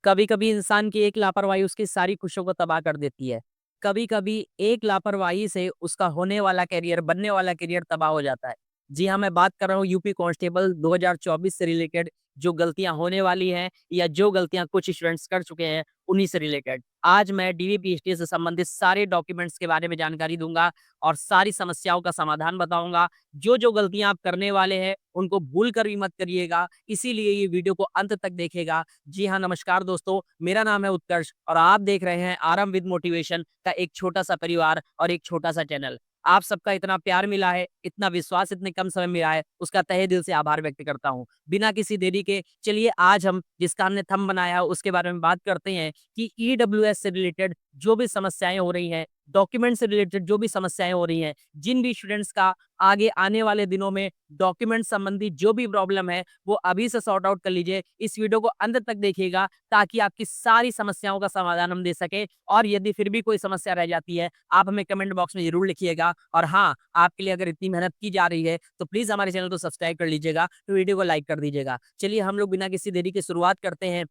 कभी-कभी इंसान की एक लापरवाही उसकी सारी खुशियों को तबाह कर देती है। कभी-कभी एक लापरवाही से उसका होने वाला करियर, बनने वाला करियर तबाह हो जाता है। जी हाँ, मैं बात कर रहा हूँ यूपी कांस्टेबल 2024 से रिलेटेड जो गलतियाँ होने वाली हैं या जो गलतियाँ कुछ स्टूडेंट्स कर चुके हैं, उन्हीं से रिलेटेड। आज मैं डीवीपीएसटी से संबंधित सारे डॉक्यूमेंट्स के बारे में जानकारी दूँगा और सारी समस्याओं का समाधान बताऊँगा। जो-जो गलतियाँ आप करने वाले हैं, उनको भूल कर भी मत करिएगा, इसीलिए ये वीडियो को अंत तक देखिएगा। जी हाँ, नमस्कार दोस्तों, मेरा नाम है उत्कर्ष और आप देख रहे हैं आरंभ विद मोटिवेशन का एक छोटा-सा परिवार और एक छोटा-सा चैनल। आप सबका इतना प्यार मिला है, इतना विश्वास इतने कम समय में मिला है, उसका तहे दिल से आभार व्यक्त करता हूँ। बिना किसी देरी के चलिए आज हम जिसका हमने थंब बनाया है उसके बारे में बात करते हैं कि ईडब्ल्यूएस से रिलेटेड जो भी समस्याएँ हो रही हैं, डॉक्यूमेंट से रिलेटेड जो भी समस्याएँ हो रही हैं, जिन भी स्टूडेंट्स का आगे आने वाले दिनों में डॉक्यूमेंट संबंधी जो भी प्रॉब्लम है, वो अभी से सॉर्ट आउट कर लीजिए। इस वीडियो को अंत तक देखिएगा ताकि आपकी सारी समस्याओं का समाधान हम दे सकें और यदि फिर भी कोई समस्या रह जाती है, आप हमें कमेंट बॉक्स में ज़रूर लिखिएगा और हाँ, आपके लिए अगर इतनी मेहनत की जा रही है, तो प्लीज़ हमारे चैनल को सब्सक्राइब कर लीजिएगा, तो वीडियो को लाइक कर दीजिएगा। चलिए हम लोग बिना किसी देरी के शुरुआत करते हैं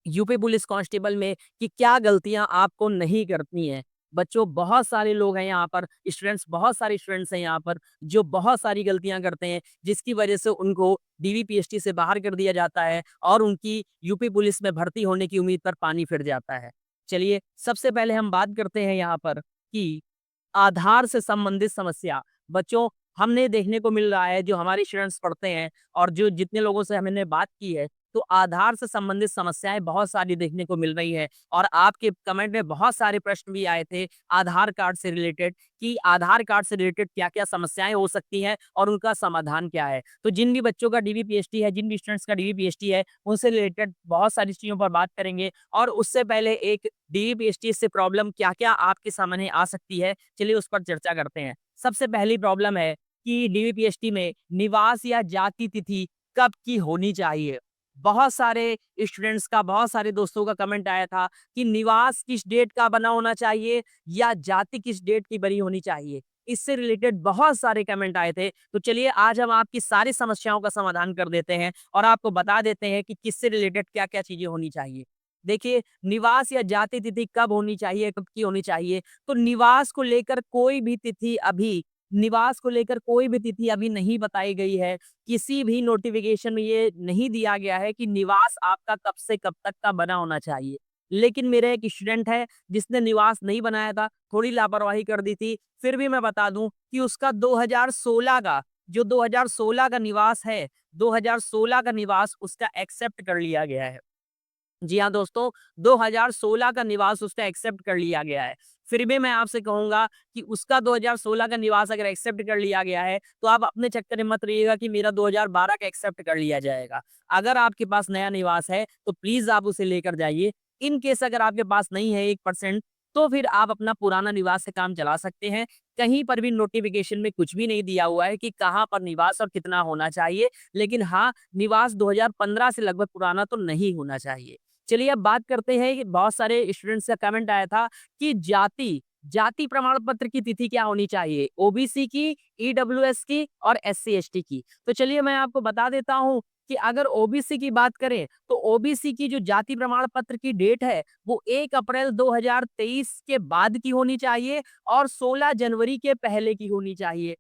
यूपी पुलिस कांस्टेबल में कि क्या गलतियाँ आपको नहीं करनी है। बच्चों बहुत सारे लोग हैं यहाँ पर, स्टूडेंट्स बहुत सारे स्टूडेंट्स हैं यहाँ पर, जो बहुत सारी गलतियाँ करते हैं, जिसकी वजह से उनको डीवीपीएसटी से बाहर कर दिया जाता है और उनकी यूपी पुलिस में भर्ती होने की उम्मीद पर पानी फिर जाता है। चलिए, सबसे पहले हम बात करते हैं यहाँ पर कि आधार से संबंधित समस्या। बच्चों, हमने देखने को मिल रहा है जो हमारे स्टूडेंट्स पढ़ते हैं और जो जितने लोगों से हमने बात की है, तो आधार से संबंधित समस्याएँ बहुत सारी देखने को मिल रही हैं और आपके कमेंट में बहुत सारे प्रश्न भी आए थे आधार कार्ड से रिलेटेड कि आधार कार्ड से रिलेटेड क्या-क्या समस्याएँ हो सकती हैं और उनका समाधान क्या है। तो जिन भी बच्चों का डीवीपीएसटी है, जिन भी स्टूडेंट्स का डीवीपीएसटी है, उनसे रिलेटेड बहुत सारी चीज़ों पर बात करेंगे और उससे पहले एक डीवीपीएसटी से प्रॉब्लम क्या-क्या आपके सामने आ सकती है, चलिए उस पर चर्चा करते हैं। सबसे पहली प्रॉब्लम है कि डीवीपीएसटी में निवास या जाति तिथि कब की होनी चाहिए? बहुत सारे स्टूडेंट्स का, बहुत सारे दोस्तों का कमेंट आया था कि निवास किस डेट का बना होना चाहिए या जाति किस डेट की बनी होनी चाहिए। इससे रिलेटेड बहुत सारे कमेंट आए थे। तो चलिए आज हम आपकी सारी समस्याओं का समाधान कर देते हैं और आपको बता देते हैं कि किससे रिलेटेड क्या-क्या चीज़ें होनी चाहिए। देखिए, निवास या जाति तिथि कब होनी चाहिए, कब की होनी चाहिए? तो निवास को लेकर कोई भी तिथि अभी नहीं बताई गई है। किसी भी नोटिफ़िकेशन में ये नहीं दिया गया है कि निवास आपका कब से कब तक का बना होना चाहिए। लेकिन मेरा एक स्टूडेंट है जिसने निवास नहीं बनाया था, थोड़ी लापरवाही कर दी थी। फिर भी मैं बता दूँ कि उसका 2016 का जो 2016 का निवास है, 2016 का निवास उसका एक्सेप्ट कर लिया गया है। जी हाँ दोस्तों, 2016 का निवास उसका एक्सेप्ट कर लिया गया है। फिर भी मैं आपसे कहूँगा कि उसका 2016 का निवास अगर एक्सेप्ट कर लिया गया है, तो आप अपने चक्कर में मत रहिएगा कि मेरा 2012 का एक्सेप्ट कर लिया जाएगा। अगर आपके पास नया निवास है, तो प्लीज़ आप उसे लेकर जाइए। इन केस अगर आपके पास नहीं है 1% तो फिर आप अपना पुराना निवास से काम चला सकते हैं। कहीं पर भी नोटिफ़िकेशन में कुछ भी नहीं दिया हुआ है कि कहाँ पर निवास और कितना होना चाहिए। लेकिन हाँ, निवास 2015 से लगभग पुराना तो नहीं होना चाहिए। चलिए अब बात करते हैं कि बहुत सारे स्टूडेंट्स का कमेंट आया था कि जाति प्रमाण पत्र की तिथि क्या होनी चाहिए? ओबीसी की, ईडब्ल्यूएस की और एससी-एसटी की। तो चलिए मैं आपको बता देता हूँ कि अगर ओबीसी की बात करें, तो ओबीसी की जो जाति प्रमाण पत्र की डेट है, वो 1 अप्रैल 2023 के बाद की होनी चाहिए और 16 जनवरी के पहले की होनी चाहिए।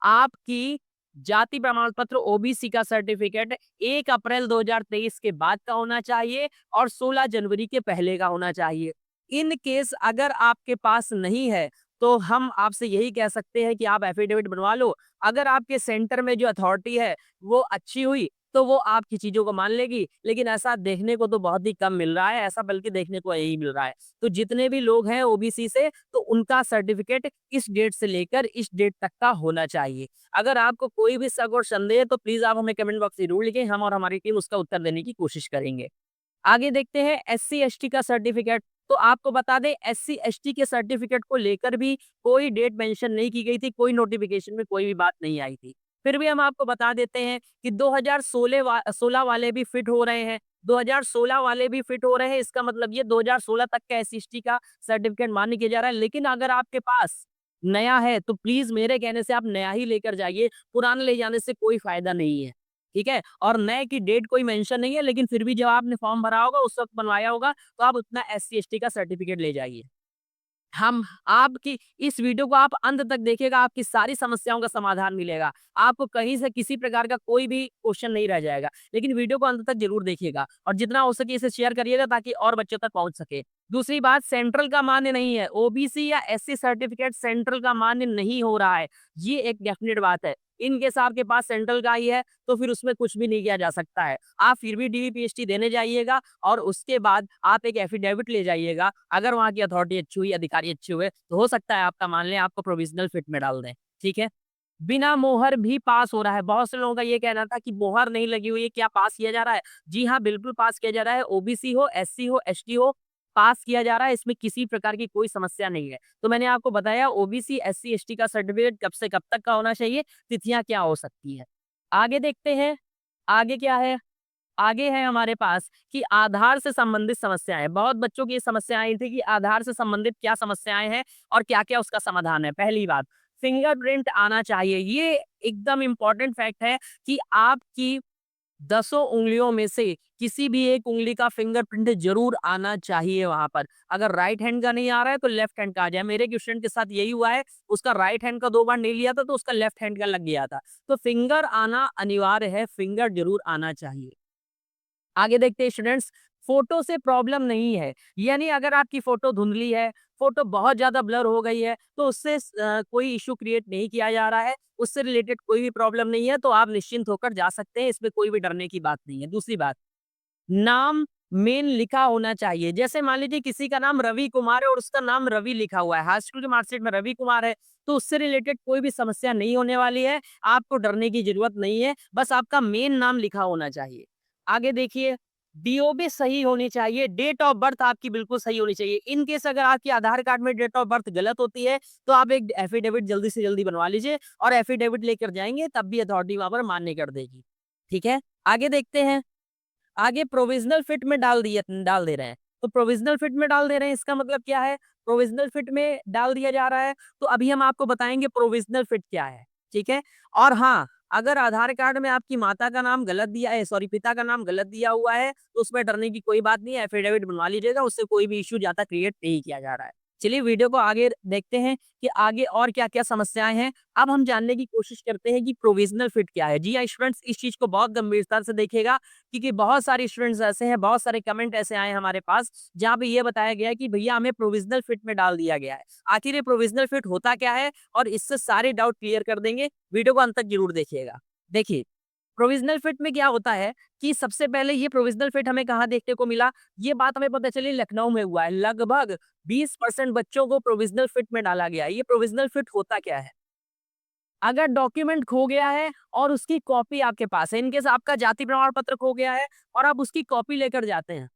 आपकी जाति प्रमाण पत्र ओबीसी का सर्टिफिकेट 1 अप्रैल 2023 के बाद का होना चाहिए और 16 जनवरी के पहले का होना चाहिए। इन केस अगर आपके पास नहीं है, तो हम आपसे यही कह सकते हैं कि आप एफिडेविट बनवा लो। अगर आपके सेंटर में जो अथॉरिटी है, वो अच्छी हुई, तो वो आपकी चीज़ों को मान लेगी, लेकिन ऐसा देखने को तो बहुत ही कम मिल रहा है, ऐसा बल्कि देखने को यही मिल रहा है। तो जितने भी लोग हैं ओबीसी से, तो उनका सर्टिफिकेट इस डेट से लेकर इस डेट तक का होना चाहिए। अगर आपको कोई भी शक और संदेह है तो प्लीज़ आप हमें कमेंट बॉक्स में ज़रूर लिखें, हम और हमारी टीम उसका उत्तर देने की कोशिश करेंगे। आगे देखते हैं एससी-एसटी का सर्टिफिकेट। तो आपको बता दें एससी-एसटी के सर्टिफिकेट को लेकर भी कोई डेट मेंशन नहीं की गई थी, कोई नोटिफ़िकेशन में कोई भी बात नहीं आई थी। फिर भी हम आपको बता देते हैं कि 16 वाले भी फिट हो रहे हैं। 2016 वाले भी फिट हो रहे हैं, इसका मतलब ये 2016 तक का एससी-एसटी का सर्टिफिकेट मान्य किया जा रहा है। लेकिन अगर आपके पास नया है, तो प्लीज़ मेरे कहने से आप नया ही लेकर जाइए, पुराना ले जाने से कोई फ़ायदा नहीं है। ठीक है? और नए की डेट कोई मेंशन नहीं है, लेकिन फिर भी जब आपने फॉर्म भरा होगा, उस वक़्त बनवाया होगा, तो आप उतना एससी-एसटी का सर्टिफिकेट ले जाइए। हम आपकी इस वीडियो को आप अंत तक देखिएगा, आपकी सारी समस्याओं का समाधान मिलेगा। आपको कहीं से किसी प्रकार का कोई भी क्वेश्चन नहीं रह जाएगा। लेकिन वीडियो को अंत तक ज़रूर देखिएगा और जितना हो सके इसे शेयर करिएगा ताकि और बच्चों तक पहुँच सके। दूसरी बात, सेंट्रल का मान्य नहीं है, ओबीसी या एससी सर्टिफिकेट सेंट्रल का मान्य नहीं हो रहा है। ये एक डेफिनिट बात है। इन केस आपके पास सेंट्रल का ही है, तो फिर उसमें कुछ भी नहीं किया जा सकता है। आप फिर भी डीवीपीएचटी देने जाइएगा और उसके बाद आप एक एफिडेविट ले जाइएगा। अगर वहाँ की अथॉरिटी अच्छी हुई, अधिकारी अच्छे हुए, तो हो सकता है आपका मान लें, आपको प्रोविज़नल फिट में डाल दें, ठीक है? बिना मोहर भी पास हो रहा है। बहुत से लोगों का ये कहना था कि मोहर नहीं लगी हुई है, क्या पास किया जा रहा है? जी हाँ, बिल्कुल पास किया जा रहा है। ओबीसी हो, एससी हो, एसटी हो, पास किया जा रहा है। इसमें किसी प्रकार की कोई समस्या नहीं है। तो मैंने आपको बताया ओबीसी, एससी, एसटी का सर्टिफिकेट कब से कब तक का होना चाहिए, तिथियाँ क्या हो सकती हैं। आगे देखते हैं, आगे क्या है? आगे है हमारे पास कि आधार से संबंधित समस्याएँ। बहुत बच्चों की ये समस्या आई थी कि आधार से संबंधित क्या समस्याएँ हैं और क्या-क्या उसका समाधान है। पहली बात, फिंगरप्रिंट आना चाहिए। ये एकदम इम्पोर्टेंट फैक्ट है कि आपकी दसों उँगलियों में से किसी भी एक उँगली का फिंगरप्रिंट ज़रूर आना चाहिए वहाँ पर। अगर राइट हैंड का नहीं आ रहा है तो लेफ्ट हैंड का आ जाए। मेरे एक स्टूडेंट के साथ यही हुआ है, उसका राइट हैंड का 2 बार नहीं लिया था तो उसका लेफ्ट हैंड का लग गया था। तो फिंगर आना अनिवार्य है, फिंगर ज़रूर आना चाहिए। आगे देखते हैं स्टूडेंट्स, फोटो से प्रॉब्लम नहीं है, यानी अगर आपकी फोटो धुंधली है, फोटो बहुत ज्यादा ब्लर हो गई है, तो उससे कोई इशू क्रिएट नहीं किया जा रहा है, उससे रिलेटेड कोई भी प्रॉब्लम नहीं है, तो आप निश्चिंत होकर जा सकते हैं, इसमें कोई भी डरने की बात नहीं है। दूसरी बात, नाम मेन लिखा होना चाहिए। जैसे मान लीजिए किसी का नाम रवि कुमार है और उसका नाम रवि लिखा हुआ है, हाई स्कूल की मार्कशीट में रवि कुमार है, तो उससे रिलेटेड कोई भी समस्या नहीं होने वाली है, आपको डरने की जरूरत नहीं है, बस आपका मेन नाम लिखा होना चाहिए। आगे देखिए, डीओबी सही होनी चाहिए, डेट ऑफ बर्थ आपकी बिल्कुल सही होनी चाहिए। इन केस अगर आपके आधार कार्ड में डेट ऑफ बर्थ गलत होती है, तो आप एक एफिडेविट जल्दी से जल्दी बनवा लीजिए और एफिडेविट लेकर जाएंगे, तब भी अथॉरिटी वहां पर मान्य कर देगी। ठीक है, आगे देखते हैं। आगे प्रोविज़नल फिट में डाल दे रहे हैं। तो प्रोविज़नल फिट में डाल दे रहे हैं, इसका मतलब क्या है? प्रोविज़नल फिट में डाल दिया जा रहा है, तो अभी हम आपको बताएँगे प्रोविज़नल फिट क्या है, ठीक है? और हाँ, अगर आधार कार्ड में आपकी माता का नाम गलत दिया है, सॉरी, पिता का नाम गलत दिया हुआ है, तो उसमें डरने की कोई बात नहीं है, एफिडेविट बनवा लीजिएगा, उससे कोई भी इश्यू ज़्यादा क्रिएट नहीं किया जा रहा है। चलिए वीडियो को आगे देखते हैं कि आगे और क्या-क्या समस्याएँ हैं। अब हम जानने की कोशिश करते हैं कि प्रोविज़नल फिट क्या है? जी हाँ, स्टूडेंट्स, इस चीज़ को बहुत गंभीरता से देखिएगा, क्योंकि बहुत सारे स्टूडेंट्स ऐसे हैं, बहुत सारे कमेंट ऐसे आए हैं हमारे पास, जहाँ पे ये बताया गया है कि भैया हमें प्रोविज़नल फिट में डाल दिया गया है। आखिर ये प्रोविज़नल फिट होता क्या है? और इससे सारे डाउट क्लियर कर देंगे, वीडियो को अंत तक ज़रूर देखिएगा। देखिए, प्रोविज़नल फिट में क्या होता है कि सबसे पहले ये प्रोविज़नल फिट हमें कहाँ देखने को मिला? ये बात हमें पता चली लखनऊ में हुआ है। लगभग 20% बच्चों को प्रोविज़नल फिट में डाला गया है। ये प्रोविज़नल फिट होता क्या है? अगर डॉक्यूमेंट खो गया है और उसकी कॉपी आपके पास है, इन केस आपका जाति प्रमाण पत्र खो गया है और आप उसकी कॉपी लेकर जाते हैं,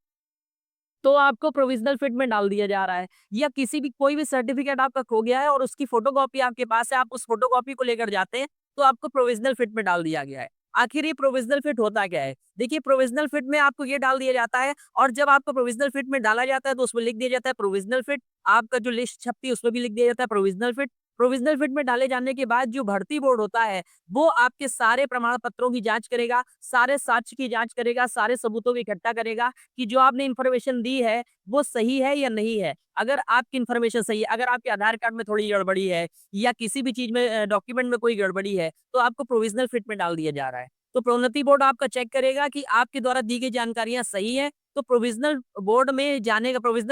तो आपको प्रोविज़नल फिट में डाल दिया जा रहा है। या किसी भी कोई भी सर्टिफिकेट आपका खो गया है और उसकी फोटोकॉपी आपके पास है, आप उस फोटोकॉपी को लेकर जाते हैं, तो आपको प्रोविज़नल फिट में डाल दिया गया है। आखिर ये प्रोविज़नल फिट होता क्या है? देखिए, प्रोविज़नल फिट में आपको ये डाल दिया जाता है और जब आपको प्रोविज़नल फिट में डाला जाता है, तो उसमें लिख दिया जाता है प्रोविज़नल फिट। आपका जो लिस्ट छपती है, उसमें भी लिख दिया जाता है प्रोविज़नल फिट। प्रोविज़नल फिट में डाले जाने के बाद जो भर्ती बोर्ड होता है, वो आपके सारे प्रमाण पत्रों की जाँच करेगा, सारे साक्ष्य की जाँच करेगा, सारे सबूतों को इकट्ठा करेगा कि जो आपने इन्फॉर्मेशन दी है, वो सही है या नहीं है। अगर आपकी इन्फॉर्मेशन सही है, अगर आपके आधार कार्ड में थोड़ी गड़बड़ी है या किसी भी चीज़ में डॉक्यूमेंट में कोई गड़बड़ी है, तो आपको प्रोविज़नल फिट में डाल दिया जा रहा है। तो प्रोन्नति बोर्ड आपका चेक करेगा कि आपके द्वारा दी गई जानकारियाँ सही हैं, तो प्रोविज़नल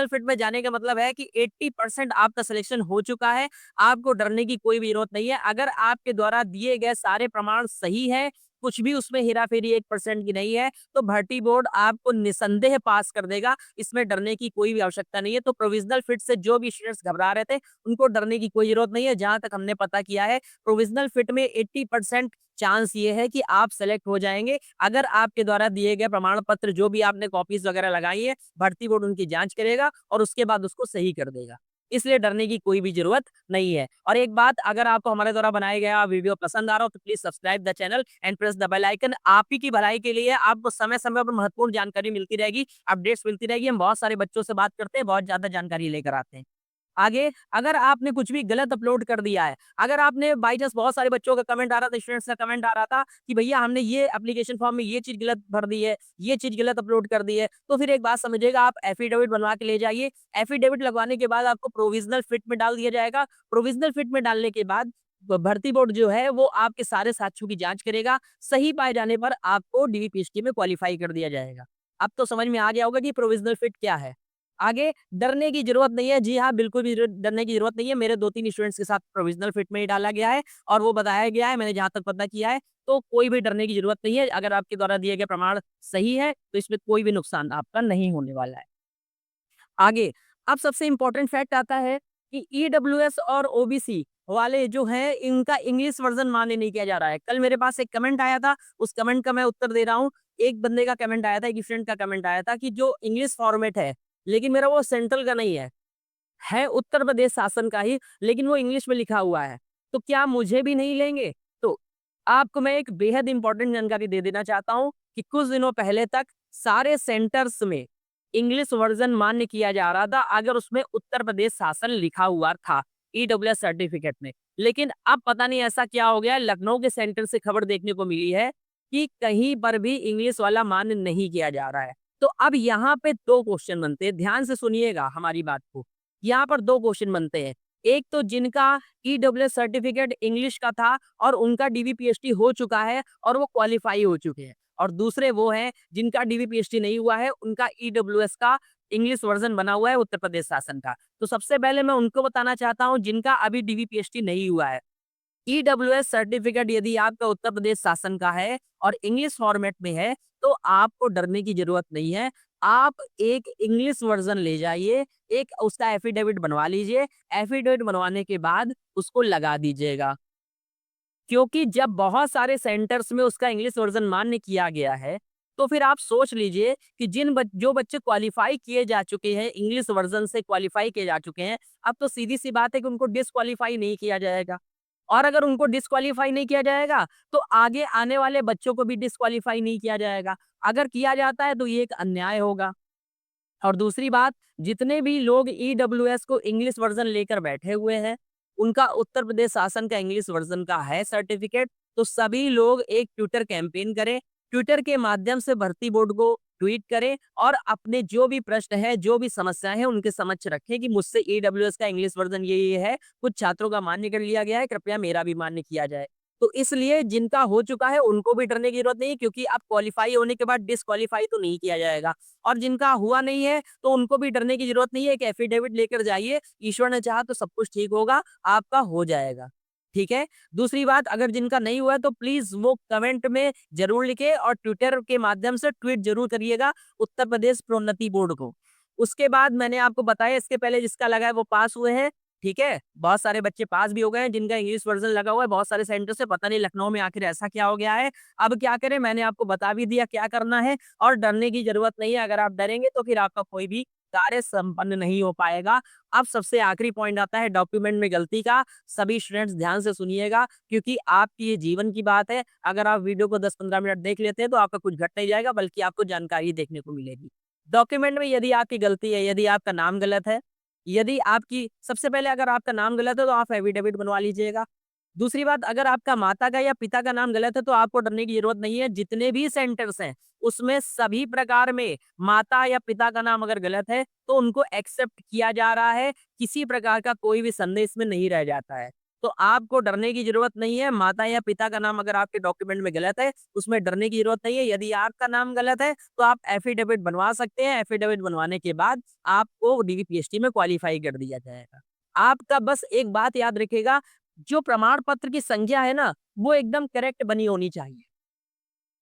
फिट में जाने का मतलब है कि 80% आपका सिलेक्शन हो चुका है, आपको डरने की कोई भी ज़रूरत नहीं है। अगर आपके द्वारा दिए गए सारे प्रमाण सही हैं, कुछ भी उसमें हेरा-फेरी 1% की नहीं है, तो भर्ती बोर्ड आपको निसंदेह पास कर देगा, इसमें डरने की कोई भी आवश्यकता नहीं है। तो प्रोविज़नल फिट से जो भी स्टूडेंट्स घबरा रहे थे, उनको डरने की कोई ज़रूरत नहीं है। जहाँ तक हमने पता किया है, प्रोविज़नल फिट में 80% चांस ये है कि आप सेलेक्ट हो जाएँगे, अगर आपके द्वारा दिए गए प्रमाण पत्र जो भी आपने कॉपीज़ वगैरह लगाई है, भर्ती बोर्ड उनकी जाँच करेगा और उसके बाद उसको सही कर देगा। इसलिए डरने की कोई भी ज़रूरत नहीं है। और एक बात, अगर आपको हमारे द्वारा बनाया गया वीडियो पसंद आ रहा हो, तो please subscribe the channel and press the bell icon. आप ही की भलाई के लिए आपको समय-समय पर महत्वपूर्ण जानकारी मिलती रहेगी, अपडेट्स मिलती रहेगी। हम बहुत सारे बच्चों से बात करते हैं, बहुत ज़्यादा जानकारी लेकर आते हैं। आगे अगर आपने कुछ भी गलत अपलोड कर दिया है, अगर आपने बाय चांस बहुत सारे बच्चों का कमेंट आ रहा था, स्टूडेंट्स का कमेंट आ रहा था कि भैया हमने ये एप्लीकेशन फॉर्म में ये चीज़ गलत भर दी है, ये चीज़ गलत अपलोड कर दी है, तो फिर एक बात समझिएगा, आप एफिडेविट बनवा के ले जाइए। एफिडेविट लगवाने के बाद आपको प्रोविज़नल फिट में डाल दिया जाएगा। प्रोविज़नल फिट में डालने के बाद भर्ती बोर्ड जो है वो आपके सारे साक्ष्यों की जाँच करेगा। सही पाए जाने पर आपको डीवीपीएसटी में क्वालीफाई कर दिया जाएगा। अब तो समझ में आ गया होगा कि प्रोविज़नल फिट क्या है। आगे डरने की ज़रूरत नहीं है। जी हाँ, बिल्कुल भी डरने की ज़रूरत नहीं है। मेरे 2-3 स्टूडेंट्स के साथ प्रोविज़नल फिट में ही डाला गया है और वो बताया गया है, मैंने जहाँ तक पता किया है, तो कोई भी डरने की ज़रूरत नहीं है। अगर आपके द्वारा दिए गए प्रमाण सही है, तो इसमें कोई भी नुकसान आपका नहीं होने वाला है। आगे, अब सबसे इम्पोर्टेंट फैक्ट आता है कि ईडब्ल्यूएस और ओबीसी वाले जो हैं, इनका इंग्लिश वर्ज़न मान्य नहीं किया जा रहा है। कल मेरे पास एक कमेंट आया था, उस कमेंट का मैं उत्तर दे रहा हूँ। एक बंदे का कमेंट आया था, एक स्टूडेंट का कमेंट आया था कि जो इंग्लिश फॉर्मेट है, लेकिन मेरा वो सेंट्रल का नहीं है उत्तर प्रदेश शासन का ही, लेकिन वो इंग्लिश में लिखा हुआ है। तो क्या मुझे भी नहीं लेंगे? तो आपको मैं एक बेहद इम्पोर्टेंट जानकारी दे देना चाहता हूँ कि कुछ दिनों पहले तक सारे सेंटर्स में इंग्लिश वर्ज़न मान्य किया जा रहा था, अगर उसमें उत्तर प्रदेश शासन लिखा हुआ था, ईडब्ल्यूएस सर्टिफ़िकेट में। लेकिन अब पता नहीं ऐसा क्या हो गया है, लखनऊ के सेंटर से खबर देखने को मिली है कि कहीं पर भी इंग्लिश वाला मान्य नहीं किया जा रहा है। तो अब यहाँ पे 2 क्वेश्चन बनते हैं, ध्यान से सुनिएगा हमारी बात को। यहाँ पर 2 क्वेश्चन बनते हैं। एक तो जिनका ईडब्ल्यूएस सर्टिफिकेट इंग्लिश का था और उनका डीवीपीएचडी हो चुका है और वो क्वालीफाई हो चुके हैं। और दूसरे वो हैं जिनका डीवीपीएचडी नहीं हुआ है, उनका ईडब्ल्यूएस का इंग्लिश वर्ज़न बना हुआ है उत्तर प्रदेश शासन का। तो सबसे पहले मैं उनको बताना चाहता हूँ जिनका अभी डीवीपीएचडी नहीं हुआ है। ईडब्ल्यूएस सर्टिफिकेट यदि आपका उत्तर प्रदेश शासन का है और इंग्लिश फॉर्मेट में है, तो आपको डरने की ज़रूरत नहीं है। आप एक इंग्लिश वर्ज़न ले जाइए, एक उसका एफिडेविट बनवा लीजिए, एफिडेविट बनवाने के बाद उसको लगा दीजिएगा। क्योंकि जब बहुत सारे सेंटर्स में उसका इंग्लिश वर्ज़न मान्य किया गया है, तो फिर आप सोच लीजिए कि जो बच्चे क्वालीफाई किए जा चुके हैं, इंग्लिश वर्ज़न से क्वालीफाई किए जा चुके हैं, अब तो सीधी-सी बात है कि उनको डिसक्वालीफाई नहीं किया जाएगा। और अगर उनको डिसक्वालीफाई नहीं किया जाएगा, तो आगे आने वाले बच्चों को भी डिसक्वालीफाई नहीं किया जाएगा। अगर किया जाता है, तो ये एक अन्याय होगा। और दूसरी बात, जितने भी लोग ईडब्ल्यूएस को इंग्लिश वर्ज़न लेकर बैठे हुए हैं, उनका उत्तर प्रदेश शासन का इंग्लिश वर्ज़न का है सर्टिफ़िकेट, तो सभी लोग एक ट्विटर कैंपेन करें। ट्विटर के माध्यम से भर्ती बोर्ड को ट्वीट करें और अपने जो भी प्रश्न हैं, जो भी समस्याएँ हैं, उनके समक्ष रखें कि मुझसे ईडब्ल्यूएस का इंग्लिश वर्ज़न ये है, कुछ छात्रों का मान्य कर लिया गया है, कृपया मेरा भी मान्य किया जाए। तो इसलिए जिनका हो चुका है, उनको भी डरने की ज़रूरत नहीं है, क्योंकि अब क्वालीफाई होने के बाद डिसक्वालीफाई तो नहीं किया जाएगा। और जिनका हुआ नहीं है, तो उनको भी डरने की ज़रूरत नहीं है, एक एफिडेविट लेकर जाइए, ईश्वर ने चाहा तो सब कुछ ठीक होगा, आपका हो जाएगा। ठीक है? दूसरी बात, अगर जिनका नहीं हुआ है तो प्लीज़ वो कमेंट में ज़रूर लिखें और ट्विटर के माध्यम से ट्वीट ज़रूर करिएगा उत्तर प्रदेश प्रोन्नति बोर्ड को। उसके बाद मैंने आपको बताया, इसके पहले जिसका लगा है वो पास हुए हैं, ठीक है? बहुत सारे बच्चे पास भी हो गए हैं, जिनका इंग्लिश वर्ज़न लगा हुआ है, बहुत सारे सेंटर से, पता नहीं लखनऊ में आखिर ऐसा क्या हो गया है। अब क्या करें, मैंने आपको बता भी दिया क्या करना है। और डरने की ज़रूरत नहीं है, अगर आप डरेंगे तो फिर आपका कोई भी कार्य संपन्न नहीं हो पाएगा। अब सबसे आखिरी पॉइंट आता है डॉक्यूमेंट में गलती का। सभी स्टूडेंट्स ध्यान से सुनिएगा, क्योंकि आपकी ये जीवन की बात है। अगर आप वीडियो को 10-15 मिनट देख लेते हैं तो आपका कुछ घट नहीं जाएगा, बल्कि आपको जानकारी देखने को मिलेगी। डॉक्यूमेंट में यदि आपकी गलती है, यदि आपका नाम गलत है, यदि आपकी सबसे पहले अगर आपका नाम गलत है तो आप एफिडेविट बनवा लीजिएगा। दूसरी बात, अगर आपका माता का या पिता का नाम गलत है तो आपको डरने की ज़रूरत नहीं है। जितने भी सेंटर्स हैं, उसमें सभी प्रकार में माता या पिता का नाम अगर गलत है, तो उनको एक्सेप्ट किया जा रहा है। किसी प्रकार का कोई भी संदेह इसमें नहीं रह जाता है। तो आपको डरने की ज़रूरत नहीं है। माता या पिता का नाम अगर आपके डॉक्यूमेंट में गलत है, उसमें डरने की ज़रूरत नहीं है। यदि आपका नाम गलत है, तो आप एफिडेविट बनवा सकते हैं। एफिडेविट बनवाने के बाद आपको डीवीपीएचडी में क्वालीफाई कर दिया जाएगा। आपका बस एक बात याद रखिएगा, जो प्रमाण पत्र की संख्या है ना, वो एकदम करेक्ट बनी होनी चाहिए।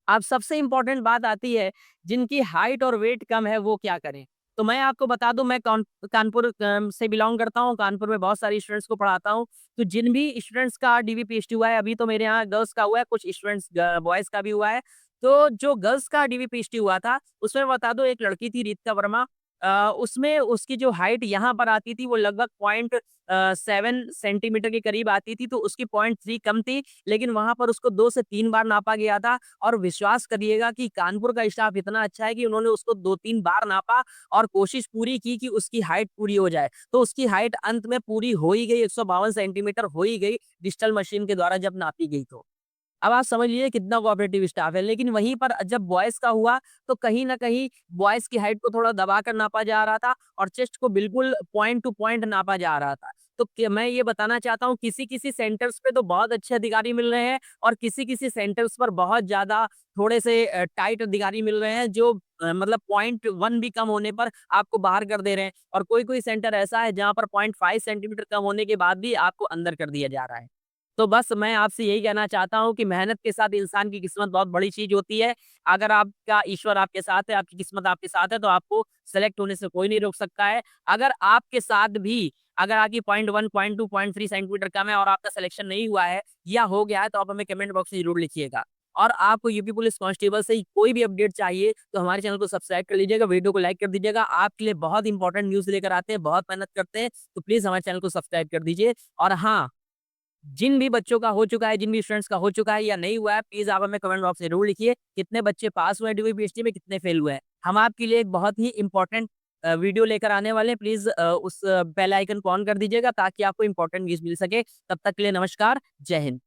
अब सबसे इम्पोर्टेंट बात आती है, जिनकी हाइट और वेट कम है वो क्या करें? तो मैं आपको बता दूँ, मैं कानपुर से बिलॉन्ग करता हूँ, कानपुर में बहुत सारे स्टूडेंट्स को पढ़ाता हूँ। तो जिन भी स्टूडेंट्स का डीवीपीएचडी हुआ है, अभी तो मेरे यहाँ गर्ल्स का हुआ है, कुछ स्टूडेंट्स बॉयज़ का भी हुआ है। तो जो गर्ल्स का डीवीपीएचडी हुआ था, उसमें बता दूँ, एक लड़की थी रीतिका वर्मा, उसमें उसकी जो हाइट यहाँ पर आती थी वो लगभग 7 सेंटीमीटर के करीब आती थी, तो उसकी 0.3 कम थी, लेकिन वहाँ पर उसको 2 से 3 बार नापा गया था और विश्वास करिएगा कि कानपुर का स्टाफ इतना अच्छा है कि उन्होंने उसको 2-3 बार नापा और कोशिश पूरी की कि उसकी हाइट पूरी हो जाए। तो उसकी हाइट अंत में पूरी हो ही गई, 152 सेंटीमीटर हो ही गई, डिजिटल मशीन के द्वारा जब नापी गई तो। अब आप समझ लीजिए कितना कोऑपरेटिव स्टाफ है। लेकिन वहीं पर जब बॉयज़ का हुआ, तो कहीं न कहीं बॉयज़ की हाइट को थोड़ा दबा कर नापा जा रहा था और चेस्ट को बिल्कुल पॉइंट टू पॉइंट नापा जा रहा था। तो क मैं ये बताना चाहता हूँ, किसी-किसी सेंटर्स पे तो बहुत अच्छे अधिकारी मिल रहे हैं और किसी-किसी सेंटर्स पर बहुत ज़्यादा थोड़े से टाइट अधिकारी मिल रहे हैं, जो मतलब 0.1 भी कम होने पर आपको बाहर कर दे रहे हैं और कोई-कोई सेंटर ऐसा है जहाँ पर 0.5 सेंटीमीटर कम होने के बाद भी आपको अंदर कर दिया जा रहा है। तो बस मैं आपसे यही कहना चाहता हूँ कि मेहनत के साथ इंसान की किस्मत बहुत बड़ी चीज़ होती है। अगर आपका ईश्वर आपके साथ है, आपकी किस्मत आपके साथ है, तो आपको सेलेक्ट होने से कोई नहीं रोक सकता है। अगर आपके साथ भी अगर आपकी 0.1, 0.2, 0.3 सेंटीमीटर कम है और आपका सिलेक्शन नहीं हुआ है या हो गया है, तो आप हमें कमेंट बॉक्स में ज़रूर लिखिएगा। और आपको यूपी पुलिस कांस्टेबल से कोई भी अपडेट चाहिए, तो हमारे चैनल को सब्सक्राइब कर लीजिएगा, वीडियो को लाइक कर दीजिएगा। आपके लिए बहुत इंपॉर्टेंट न्यूज़ लेकर आते हैं, बहुत मेहनत करते हैं, तो प्लीज़ हमारे चैनल को सब्सक्राइब कर दीजिए। और हाँ, जिन भी बच्चों का हो चुका है, जिन भी स्टूडेंट्स का हो चुका है या नहीं हुआ है, प्लीज़ आप हमें कमेंट बॉक्स में ज़रूर लिखिए, कितने बच्चे पास हुए हैं डीओ पीएचडी में, कितने फेल हुए हैं। हम आपके लिए एक बहुत ही इम्पोर्टेंट वीडियो लेकर आने वाले हैं, प्लीज़ उस बेल आइकन को ऑन कर दीजिएगा ताकि आपको इम्पोर्टेंट न्यूज़ मिल सके। तब तक के लिए नमस्कार, जय हिंद।